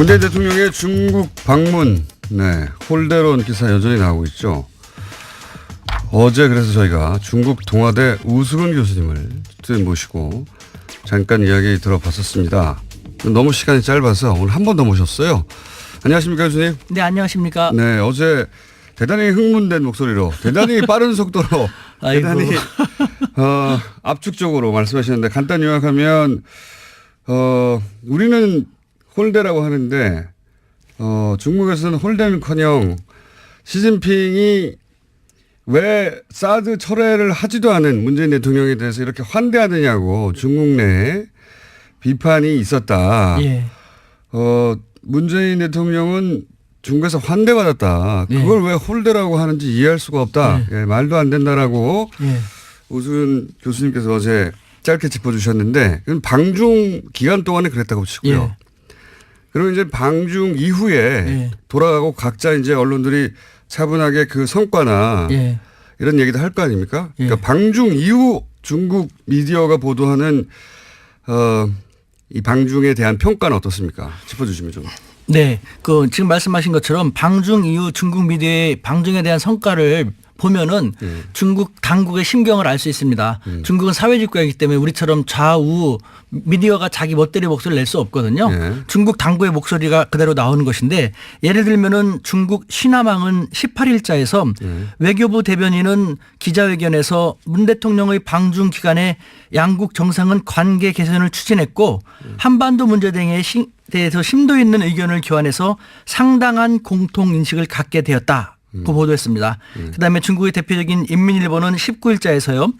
문재인 대통령의 중국 방문, 네, 홀대론 기사 여전히 나오고 있죠. 어제 그래서 저희가 중국 동아대 우수근 교수님을 모시고 잠깐 이야기 들어봤었습니다. 너무 시간이 짧아서 오늘 한 번 더 모셨어요. 안녕하십니까, 교수님? 네, 안녕하십니까? 네, 어제 대단히 흥분된 목소리로, 대단히 빠른 속도로, 대단히 압축적으로 말씀하셨는데 간단히 요약하면 우리는 홀대라고 하는데 중국에서는 홀대는커녕 시진핑이 왜 사드 철회를 하지도 않은 문재인 대통령에 대해서 이렇게 환대하느냐고 중국 내에 비판이 있었다. 예. 문재인 대통령은 중국에서 환대받았다. 그걸 왜 홀대라고 하는지 이해할 수가 없다. 예, 말도 안 된다라고 우수근 교수님께서 어제 짧게 짚어주셨는데 방중 기간 동안에 그랬다고 치고요. 그리고 이제 방중 이후에 돌아가고 각자 이제 언론들이 차분하게 그 성과나 이런 얘기도 할 거 아닙니까? 그러니까 방중 이후 중국 미디어가 보도하는 이 방중에 대한 평가는 어떻습니까? 짚어주시면 좀. 네, 지금 말씀하신 것처럼 방중 이후 중국 미디어의 방중에 대한 성과를 보면은 중국 당국의 심경을 알 수 있습니다. 중국은 사회주의 국가이기 때문에 우리처럼 좌우 미디어가 자기 멋대로 목소리를 낼 수 없거든요. 중국 당국의 목소리가 그대로 나오는 것인데 예를 들면은 중국 시나망은 18일자에서 외교부 대변인은 기자회견에서 문 대통령의 방중 기간에 양국 정상은 관계 개선을 추진했고 한반도 문제 등에 대해서 심도 있는 의견을 교환해서 상당한 공통인식을 갖게 되었다. 고 보도했습니다. 그다음에 중국의 대표적인 인민일보는 19일자에서요.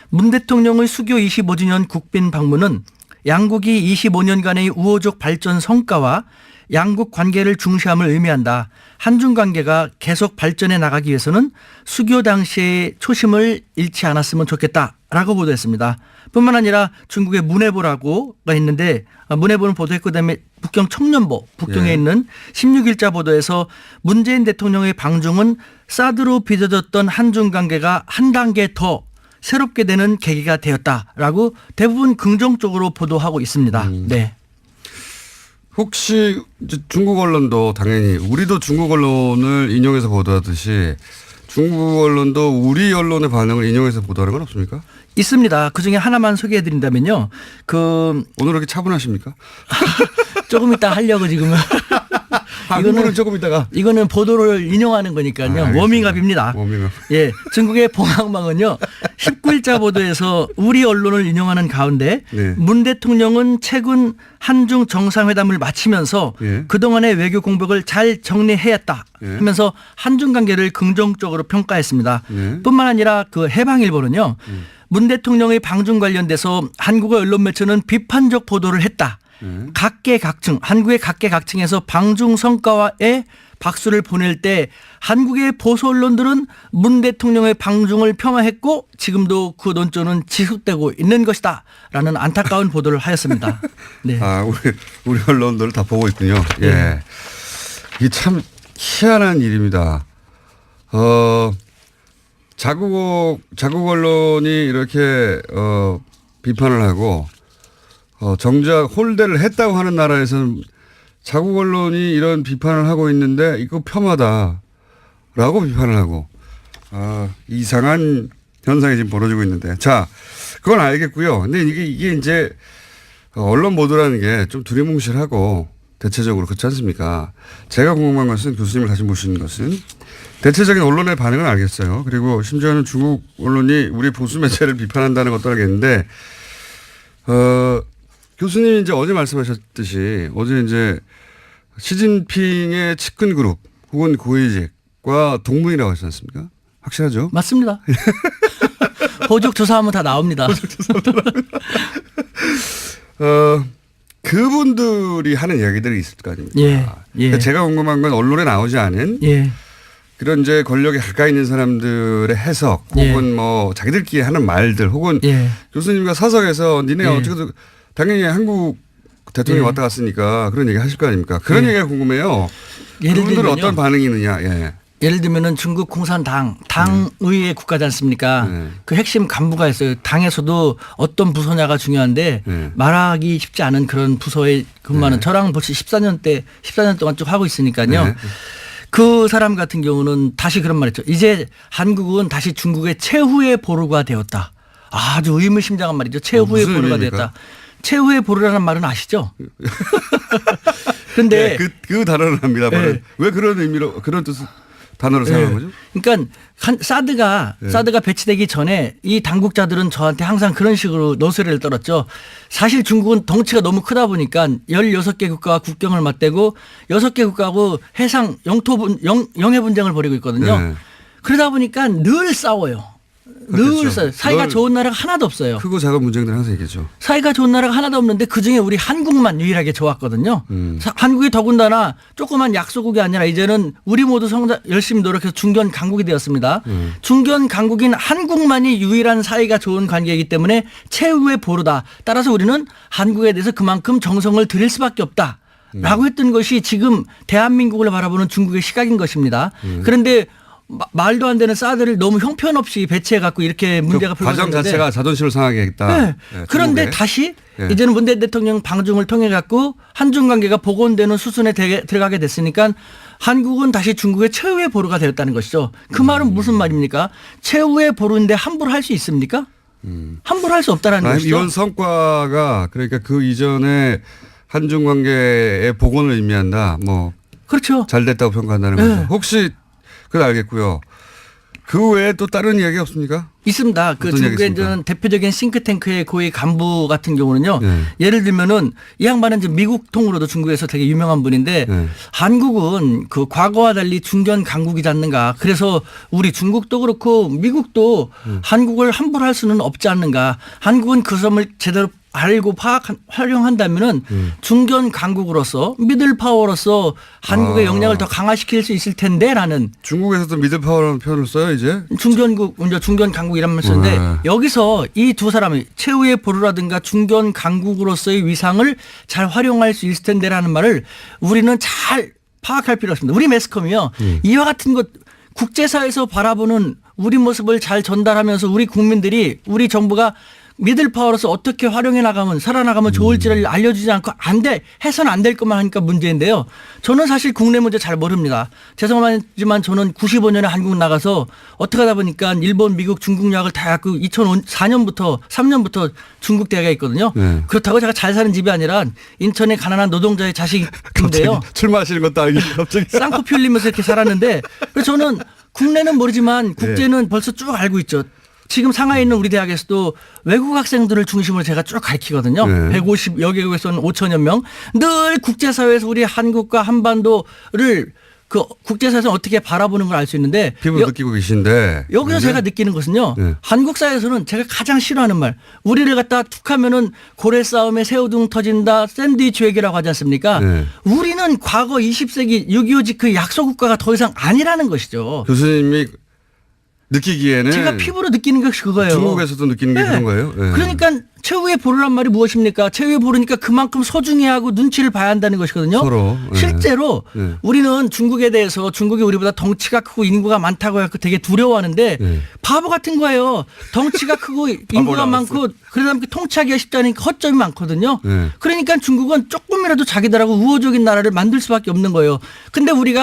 문 대통령의 수교 25주년 국빈 방문은 양국이 25년간의 우호적 발전 성과와 양국 관계를 중시함을 의미한다. 한중 관계가 계속 발전해 나가기 위해서는 수교 당시의 초심을 잃지 않았으면 좋겠다라고 보도했습니다. 뿐만 아니라 중국의 문해보라고가 있는데 문해보는 보도했고 그다음에 북경 청년보 북경에 있는 16일자 보도에서 문재인 대통령의 방중은 사드로 빚어졌던 한중 관계가 한 단계 더 새롭게 되는 계기가 되었다라고 대부분 긍정적으로 보도하고 있습니다. 네. 혹시 이제 중국 언론도 당연히 우리도 중국 언론을 인용해서 보도하듯이 중국 언론도 우리 언론의 반응을 인용해서 보도하는 건 없습니까? 있습니다. 그중에 하나만 소개해 드린다면요. 오늘 이렇게 차분하십니까? 조금 이따 하려고 지금은. 이거는 조금 이따가. 이거는 보도를 인용하는 거니까요. 워밍업입니다. 워밍업. 예. 중국의 봉황망은요. 19일자 보도에서 우리 언론을 인용하는 가운데 문 대통령은 최근 한중 정상회담을 마치면서 그동안의 외교 공백을 잘 정리해왔다 하면서 한중 관계를 긍정적으로 평가했습니다. 뿐만 아니라 해방일보는요. 문 대통령의 방중 관련돼서 한국의 언론 매체는 비판적 보도를 했다. 각계각층, 한국의 각계각층에서 방중 성과에 박수를 보낼 때 한국의 보수 언론들은 문 대통령의 방중을 폄하했고 지금도 그 논조는 지속되고 있는 것이다 라는 안타까운 보도를 하였습니다. 네. 우리 언론들 다 보고 있군요. 예. 이게 참 희한한 일입니다. 자국 언론이 이렇게 비판을 하고 정작 홀대를 했다고 하는 나라에서는 자국 언론이 이런 비판을 하고 있는데 이거 폄하다라고 비판을 하고 이상한 현상이 지금 벌어지고 있는데 자 그건 알겠고요. 근데 이게 이제 언론 보도라는 게 좀 두리뭉실하고 대체적으로 그렇지 않습니까? 제가 궁금한 것은 교수님을 다시 모시는 것은 대체적인 언론의 반응은 알겠어요. 그리고 심지어는 중국 언론이 우리 보수 매체를 비판한다는 것도 알겠는데 교수님이 이제 어제 말씀하셨듯이 어제 이제 시진핑의 측근 그룹 혹은 고위직과 동문이라고 하지 않습니까? 확실하죠? 맞습니다. 호적 조사하면 다 나옵니다. 호적 조사하면 다 나옵니다. 그분들이 하는 이야기들이 있을 거 아닙니까? 그러니까 제가 궁금한 건 언론에 나오지 않은 그런 이제 권력에 가까이 있는 사람들의 해석 혹은 뭐 자기들끼리 하는 말들 혹은 교수님과 사석에서 니네 어떻게든 당연히 한국 대통령이 왔다 갔으니까 그런 얘기 하실 거 아닙니까? 그런 얘기가 궁금해요. 그분들은 어떤 반응이 있느냐. 예를 들면은 중국 공산당 당의회 국가지 않습니까? 네. 그 핵심 간부가 있어요. 당에서도 어떤 부서냐가 중요한데 네. 말하기 쉽지 않은 그런 부서에 근무하는 저랑 벌써 14년 동안 쭉 하고 있으니까요. 네. 그 사람 같은 경우는 다시 그런 말 했죠. 이제 한국은 다시 중국의 최후의 보루가 되었다. 아주 의미심장한 말이죠. 최후의 무슨 보루가 의미입니까? 되었다. 최후의 보루라는 말은 아시죠? 근데 네, 그 단어를 합니다. 네. 왜 그런 의미로 그런 뜻 단어를 사용한 거죠? 그러니까 사드가 배치되기 전에 이 당국자들은 저한테 항상 그런 식으로 노세를 떨었죠. 사실 중국은 덩치가 너무 크다 보니까 16개 국가와 국경을 맞대고 6개 국가하고 해상 영해 분쟁을 벌이고 있거든요. 네. 그러다 보니까 늘 싸워요. 늘 그렇겠죠. 싸워요. 사이가 늘 좋은 나라가 하나도 없어요. 크고 작은 문제들 항상 있겠죠. 사이가 좋은 나라가 하나도 없는데 그중에 우리 한국만 유일하게 좋았거든요. 한국이 더군다나 조그만 약소국이 아니라 이제는 우리 모두 열심히 노력해서 중견 강국이 되었습니다. 중견 강국인 한국만이 유일한 사이가 좋은 관계이기 때문에 최후의 보루다. 따라서 우리는 한국에 대해서 그만큼 정성을 들일 수밖에 없다. 라고 했던 것이 지금 대한민국을 바라보는 중국의 시각인 것입니다. 그런데 말도 안 되는 사드를 너무 형편없이 배치해 갖고 이렇게 문제가 그 과정 불거졌는데 자체가 자존심을 상하게 했다. 네. 네, 그런데 중국에. 다시 네. 이제는 문재인 대통령 방중을 통해 갖고 한중 관계가 복원되는 수순에 들어가게 됐으니까 한국은 다시 중국의 최후의 보루가 되었다는 것이죠. 그 말은 무슨 말입니까? 최후의 보루인데 함부로 할 수 있습니까? 함부로 할 수 없다라는 것이죠. 이번 성과가 그러니까 그 이전에 한중 관계의 복원을 의미한다. 뭐 그렇죠. 잘 됐다고 평가한다는 네. 거죠. 혹시 그건 알겠고요. 그 외에 또 다른 이야기 없습니까? 있습니다. 그 어떤 중국의 이야기 있습니까? 대표적인 싱크탱크의 고위 간부 같은 경우는요. 네. 예를 들면은 이 양반은 이제 미국 통으로도 중국에서 되게 유명한 분인데 네. 한국은 그 과거와 달리 중견 강국이지 않는가. 그래서 우리 중국도 그렇고 미국도 한국을 함부로 할 수는 없지 않는가. 한국은 그 점을 제대로 알고 활용한다면은 중견 강국으로서 미들 파워로서 한국의 역량을 더 강화시킬 수 있을 텐데라는 중국에서도 미들 파워라는 표현을 써요 이제. 중견 강국이란 말 쓰는데 네. 여기서 이 두 사람이 최후의 보루라든가 중견 강국으로서의 위상을 잘 활용할 수 있을 텐데라는 말을 우리는 잘 파악할 필요가 있습니다. 우리 매스컴이요. 이와 같은 것 국제사회에서 바라보는 우리 모습을 잘 전달하면서 우리 국민들이 우리 정부가 미들 파워로서 어떻게 활용해 나가면 살아나가면 좋을지를 알려주지 않고 해서는 안 될 것만 하니까 문제인데요. 저는 사실 국내 문제 잘 모릅니다. 죄송하지만 저는 95년에 한국 나가서 어떻게 하다 보니까 일본, 미국, 중국 유학을 다 갖고 2004년부터 3년부터 중국 대학에 있거든요. 네. 그렇다고 제가 잘 사는 집이 아니라 인천의 가난한 노동자의 자식인데요. 출마하시는 것도 아니고 갑자기. 쌍코피 흘리면서 이렇게 살았는데 그래서 저는 국내는 모르지만 국제는 벌써 쭉 알고 있죠. 지금 상하이에 있는 우리 대학에서도 외국 학생들을 중심으로 제가 쭉 가르치거든요. 네. 150여 개국에서는 5천여 명. 늘 국제사회에서 우리 한국과 한반도를 그 국제사회에서 어떻게 바라보는 걸 알 수 있는데 피부로 느끼고 계신데. 여기서 네. 제가 느끼는 것은요. 네. 한국 사회에서는 제가 가장 싫어하는 말. 우리를 갖다 툭 하면은 고래 싸움에 새우등 터진다. 샌드위치 외교라고 하지 않습니까? 네. 우리는 과거 20세기 6.25 직후 약소국가가 더 이상 아니라는 것이죠. 교수님이 느끼기에는 제가 피부로 느끼는 것이 그거예요. 중국에서도 느끼는 게 네. 그런 거예요. 네. 그러니까 최후의 보루란 말이 무엇입니까? 최후의 보루니까 그만큼 소중히 하고 눈치를 봐야 한다는 것이거든요. 서로. 네. 실제로 네. 우리는 중국에 대해서 중국이 우리보다 덩치가 크고 인구가 많다고 해서 되게 두려워하는데 네. 바보 같은 거예요. 덩치가 크고 인구가 많고 그러다 보니까 통치하기가 쉽다니까 허점이 많거든요. 네. 그러니까 중국은 조금이라도 자기들하고 우호적인 나라를 만들 수밖에 없는 거예요. 근데 우리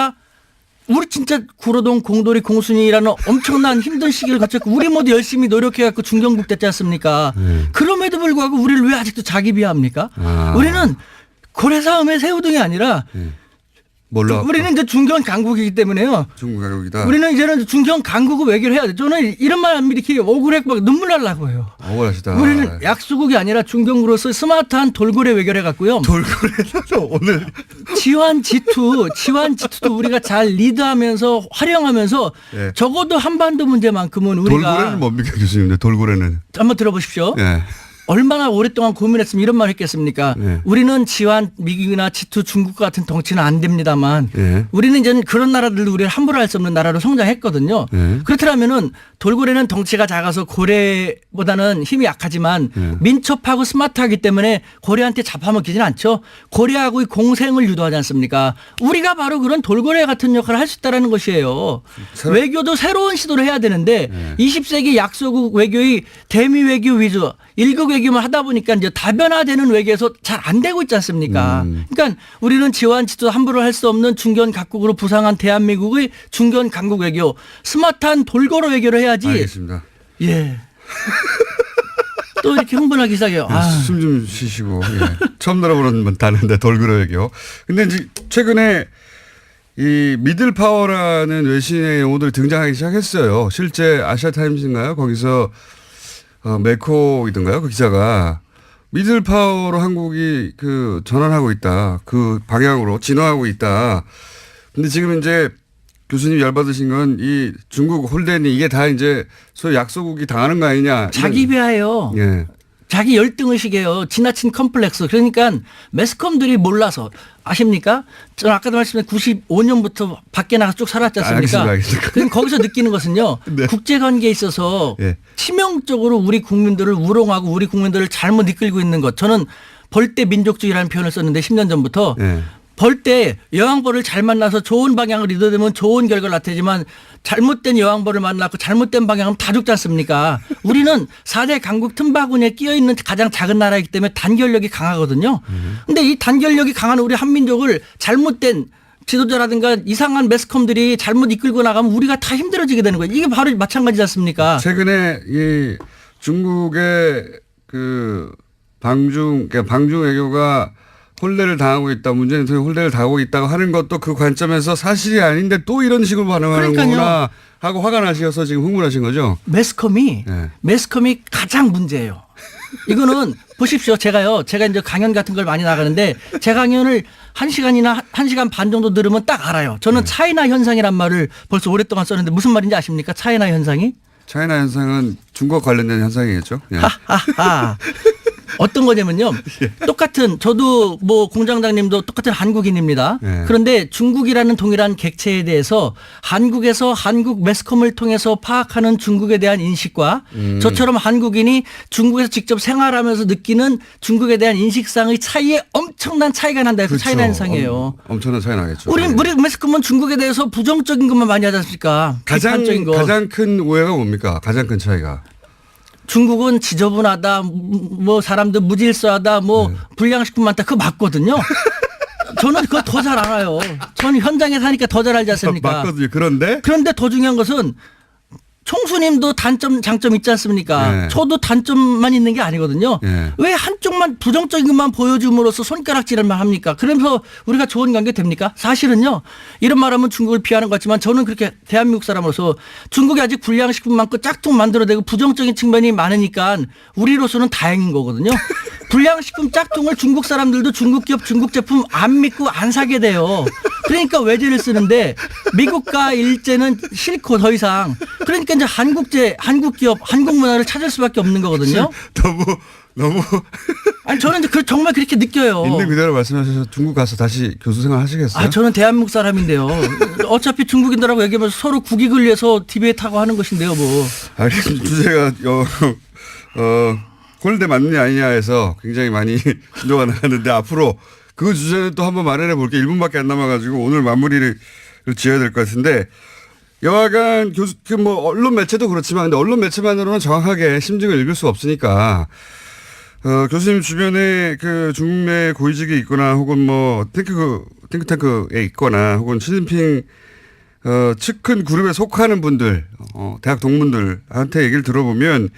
진짜 구로동 공돌이 공순이라는 엄청난 힘든 시기를 거쳤고 우리 모두 열심히 노력해갖고 중견국 됐지 않습니까? 그럼에도 불구하고 우리를 왜 아직도 자기 비하합니까? 우리는 고래 싸움의 새우등이 아니라 몰라. 우리는 이제 중견 강국이기 때문에요. 중국 가격이다. 우리는 이제는 중견 강국을 외교를 해야 돼. 저는 이런 말 하면 이렇게 억울해 막 눈물 날라고 해요. 억울하시다. 우리는 약소국이 아니라 중견국으로서 스마트한 돌고래 외교를 해갖고요. 돌고래도 오늘 지환 G2도 우리가 잘 리드하면서 활용하면서 예. 적어도 한반도 문제만큼은 우리가 돌고래는 뭡니까 교수님? 돌고래는. 한번 들어보십시오. 예. 얼마나 오랫동안 고민했으면 이런 말 했겠습니까? 네. 우리는 지환 미국이나 G2 중국 같은 덩치는 안 됩니다만 네. 우리는 이제 그런 나라들도 우리를 함부로 할 수 없는 나라로 성장했거든요. 네. 그렇다면은 돌고래는 덩치가 작아서 고래보다는 힘이 약하지만 네. 민첩하고 스마트하기 때문에 고래한테 잡아먹히진 않죠. 고래하고의 공생을 유도하지 않습니까? 우리가 바로 그런 돌고래 같은 역할을 할 수 있다는 것이에요. 외교도 새로운 시도를 해야 되는데 20세기 약소국 외교의 대미 외교 위주 일국 외교만 하다 보니까 이제 다변화되는 외교에서 잘 안 되고 있지 않습니까? 그러니까 우리는 지원 지도 함부로 할 수 없는 중견 각국으로 부상한 대한민국의 중견 강국 외교, 스마트한 돌고래 외교를 해야지. 알겠습니다. 예. 또 이렇게 흥분하기 시작해요. 숨 좀 쉬시고. 예. 처음 들어보는 단어인데 돌고래 외교. 근데 이제 최근에 이 미들 파워라는 외신의 용어들이 등장하기 시작했어요. 실제 아시아타임스인가요? 거기서 메코이든가요? 그 기자가 미들 파워로 한국이 그 전환하고 있다. 그 방향으로 진화하고 있다. 근데 지금 이제 교수님 열받으신 건 이 중국 홀덴이 이게 다 이제 소위 약소국이 당하는 거 아니냐. 자기 비하예요. 예. 자기 열등의식이에요. 지나친 컴플렉스. 그러니까 매스컴들이 몰라서 아십니까? 저는 아까도 말씀드린 95년부터 밖에 나가서 쭉 살았지 않습니까? 알겠습니다. 그럼 거기서 느끼는 것은요. 네. 국제관계에 있어서 예. 치명적으로 우리 국민들을 우롱하고 우리 국민들을 잘못 이끌고 있는 것. 저는 벌떼 민족주의라는 표현을 썼는데 10년 전부터 예. 벌떼 여왕벌을 잘 만나서 좋은 방향을 이끌어내면 좋은 결과를 나타내지만 잘못된 여왕벌을 만나고 잘못된 방향은 다 죽지 않습니까? 우리는 4대 강국 틈바구니에 끼어있는 가장 작은 나라이기 때문에 단결력이 강하거든요. 그런데 이 단결력이 강한 우리 한민족을 잘못된 지도자라든가 이상한 매스컴들이 잘못 이끌고 나가면 우리가 다 힘들어지게 되는 거예요. 이게 바로 마찬가지지 않습니까? 최근에 이 중국의 그 방중 외교가 홀대를 당하고 있다. 문재인 대통령이 홀대를 당하고 있다고 하는 것도 그 관점에서 사실이 아닌데 또 이런 식으로 반응하는구나 하고 화가 나셔서 지금 흥분하신 거죠? 매스컴이 가장 문제예요. 이거는 보십시오. 제가 이제 강연 같은 걸 많이 나가는데 제 강연을 1시간이나 1시간 반 정도 들으면 딱 알아요. 저는 차이나 현상이란 말을 벌써 오랫동안 썼는데 무슨 말인지 아십니까? 차이나 현상이? 차이나 현상은 중국 관련된 현상이겠죠. 예. 하하하. 어떤 거냐면요. 똑같은 저도 뭐 공장장님도 똑같은 한국인입니다. 예. 그런데 중국이라는 동일한 객체에 대해서 한국에서 한국 매스컴을 통해서 파악하는 중국에 대한 인식과 저처럼 한국인이 중국에서 직접 생활하면서 느끼는 중국에 대한 인식상의 차이에 엄청난 차이가 난다. 그 차이나 현상이에요. 엄청난 차이 나겠죠. 우리 매스컴은 중국에 대해서 부정적인 것만 많이 하지 않습니까? 비판적인 거. 가장 큰 오해가 뭡니까? 가장 큰 차이가. 중국은 지저분하다, 뭐 사람들 무질서하다, 뭐 불량식품 많다. 그거 맞거든요. 저는 그거 더 잘 알아요. 저는 현장에 사니까 더 잘 알지 않습니까? 맞거든요. 그런데 더 중요한 것은 총수님도 단점, 장점 있지 않습니까? 네. 저도 단점만 있는 게 아니거든요. 네. 왜 한쪽만 부정적인 것만 보여줌으로써 손가락질만 합니까? 그러면서 우리가 좋은 관계 됩니까? 사실은요. 이런 말하면 중국을 비하는 것 같지만 저는 그렇게 대한민국 사람으로서 중국이 아직 불량식품 많고 짝퉁 만들어내고 부정적인 측면이 많으니까 우리로서는 다행인 거거든요. 불량식품 짝퉁을 중국 사람들도 중국 기업 중국 제품 안 믿고 안 사게 돼요. 그러니까 외제를 쓰는데 미국과 일제는 싫고 더 이상 그러니까 이제 한국제, 한국 기업, 한국 문화를 찾을 수밖에 없는 거거든요. 너무 아니 저는 이제 정말 그렇게 느껴요. 있는 그대로 말씀하셔서 중국 가서 다시 교수 생활 하시겠어요? 저는 대한민국 사람인데요. 어차피 중국인들하고 얘기하면서 서로 국익을 위해서 디베이트하고 하는 것인데요, 뭐. 알겠습니다. 주제가 홀대 맞느냐 아니냐에서 굉장히 많이 진도가 나갔는데 앞으로 그 주제는 또 한번 마련해 볼게요. 1분밖에 안 남아가지고 오늘 마무리를 지어야 될 것 같은데 여하간 뭐 언론 매체도 그렇지만 근데 언론 매체만으로는 정확하게 심증을 읽을 수 없으니까 교수님 주변에 그 중국 내 고위직에 있거나 혹은 뭐 탱크탱크에 있거나 혹은 시진핑 측근 그룹에 속하는 분들 대학 동문들한테 얘기를 들어보면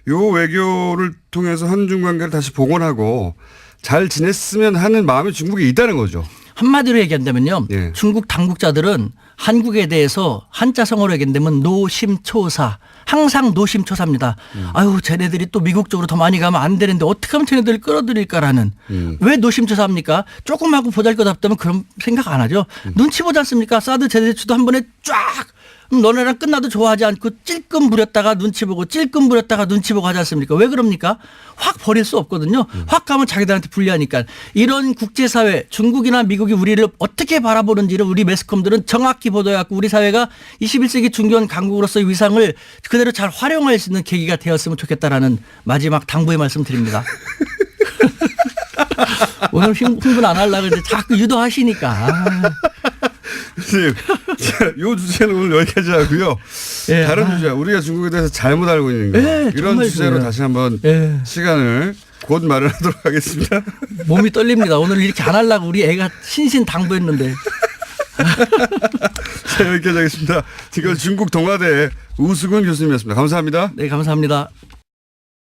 요 외교를 통해서 한중 관계를 다시 복원하고 잘 지냈으면 하는 마음이 중국에 있다는 거죠. 한마디로 얘기한다면요. 예. 중국 당국자들은 한국에 대해서 한자성어로 얘기한다면 노심초사. 항상 노심초사입니다. 아유 쟤네들이 또 미국 쪽으로 더 많이 가면 안 되는데 어떻게 하면 쟤네들을 끌어들일까라는. 왜 노심초사합니까? 조금하고 보잘것없다면 그런 생각 안 하죠. 눈치 보지 않습니까? 사드 제대추도 한 번에 쫙 너네랑 끝나도 좋아하지 않고 찔끔 부렸다가 눈치 보고 찔끔 부렸다가 눈치 보고 하지 않습니까? 왜 그럽니까? 확 버릴 수 없거든요. 확 가면 자기들한테 불리하니까. 이런 국제사회 중국이나 미국이 우리를 어떻게 바라보는지를 우리 매스컴들은 정확히 보도해갖고 우리 사회가 21세기 중견 강국으로서의 위상을 그대로 잘 활용할 수 있는 계기가 되었으면 좋겠다라는 마지막 당부의 말씀 드립니다. 오늘 흥분 안 하려고 했는데 자꾸 유도하시니까. 선생님, 이 주제는 오늘 여기까지 하고요. 예, 다른 주제, 우리가 중국에 대해서 잘못 알고 있는 거. 예, 이런 정말 주제로 그래요. 다시 한번 예. 시간을 곧 마련하도록 하겠습니다. 몸이 떨립니다. 오늘 이렇게 안 하려고 우리 애가 신신당부했는데. 자, 여기까지 하겠습니다. 지금 중국 동아대 우수근 교수님이었습니다. 감사합니다. 네, 감사합니다.